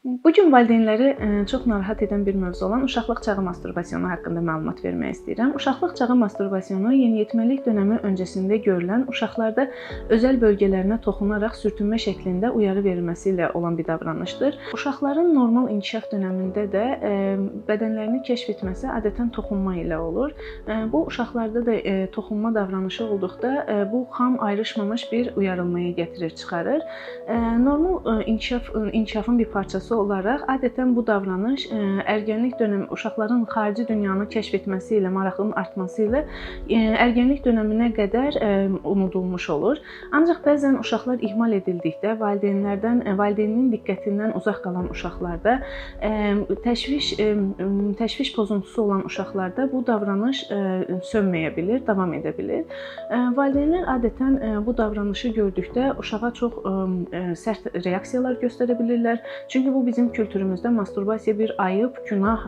Bu gün valideynləri çox narahat edən bir mövzu olan uşaqlıq çağı masturbasiyonu haqqında məlumat vermək istəyirəm. Uşaqlıq çağı masturbasiyonu yeniyetməlik dönəmi öncəsində görülən, uşaqlarda özəl bölgələrinə toxunaraq sürtünmə şəklində uyarı verilməsi ilə olan bir davranışdır. Uşaqların normal inkişaf dönəmində də bədənlərini kəşf etməsi adətən toxunma ilə olur. Bu uşaqlarda da toxunma davranışı olduqda bu xam ayrışmamış bir uyarılmaya gətirir, çıxarır. Normal inkişafın bir parçası olaraq adətən bu davranış ərgənlik dönəmi uşaqların xarici dünyanı kəşf etməsi ilə, marağının artması ilə ərgənlik dönəminə qədər unudulmuş olur. Ancaq bəzən uşaqlar ihmal edildikdə, valideynin diqqətindən uzaq qalan uşaqlarda, təşviş pozuntusu olan uşaqlarda bu davranış sönməyə bilir, davam edə bilir. Valideynlər adətən bu davranışı gördükdə uşağa çox sərt reaksiyalar göstərə bilirlər. Çünki bu bizim kültürümüzdə masturbasiya bir ayıb, günah,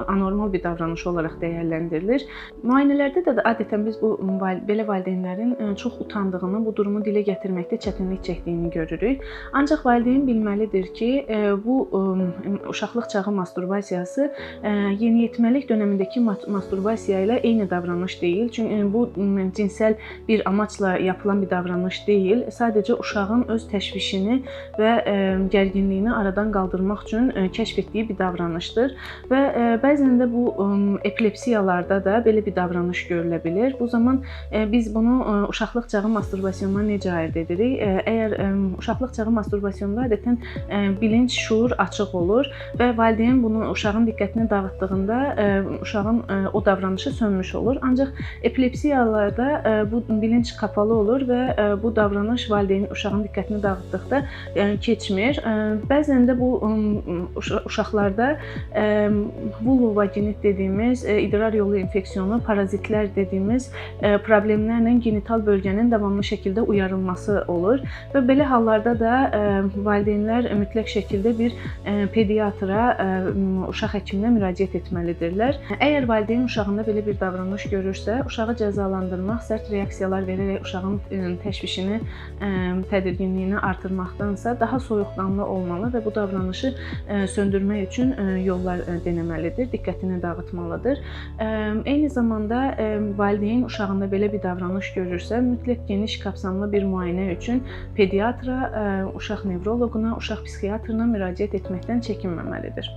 anormal bir davranış olaraq dəyərləndirilir. Müayinələrdə də adətən biz belə valideynlərin çox utandığını, bu durumu dilə gətirməkdə çətinlik çəkdiyini görürük. Ancaq valideyn bilməlidir ki, bu uşaqlıq çağı masturbasiyası yeniyetməlik dönəmindəki masturbasiya ilə eyni davranış deyil. Çünki bu cinsəl bir amacla yapılan bir davranış deyil. Sadəcə uşağın öz təşvişini və gərginliyini aradan qaldırmaq üçün kəşf etdiyi bir davranışdır və bəzən də bu epilepsiyalarda da belə bir davranış görülə bilir. Bu zaman biz bunu uşaqlıq çağı masturbasiyonuna necə ayırd edirik? Əgər uşaqlıq çağı masturbasiyonunda adətən bilinc, şuur açıq olur və valideyn bunu uşağın diqqətini dağıtdığında uşağın o davranışı sönmüş olur. Ancaq epilepsiyalarda bu bilinc kapalı olur və bu davranış valideynin uşağın diqqətini dağıtdıqda keçmir. Bəzən də bu uşaqlarda vulvovaginit dediyimiz, idrar yolu infeksiyonu, parazitlər dediyimiz problemlərlə genital bölgənin davamlı şəkildə uyarılması olur və belə hallarda da valideynlər mütləq şəkildə bir pediatra, uşaq həkiminə müraciət etməlidirlər. Əgər valideyn uşağında belə bir davranış görürsə, uşağı cəzalandırmaq, sərt reaksiyalar verərək uşağın təşvişini, tədirginliyini artırmaqdansa daha soyuqqanlı olmalı və bu davranışı söndürmək üçün yollar denəməlidir, diqqətini dağıtmalıdır. Eyni zamanda valideyn uşağında belə bir davranış görürsə, mütləq geniş kapsamlı bir müayinə üçün pediatra, uşaq nevroloquna, uşaq psixiatrına müraciət etməkdən çəkinməməlidir.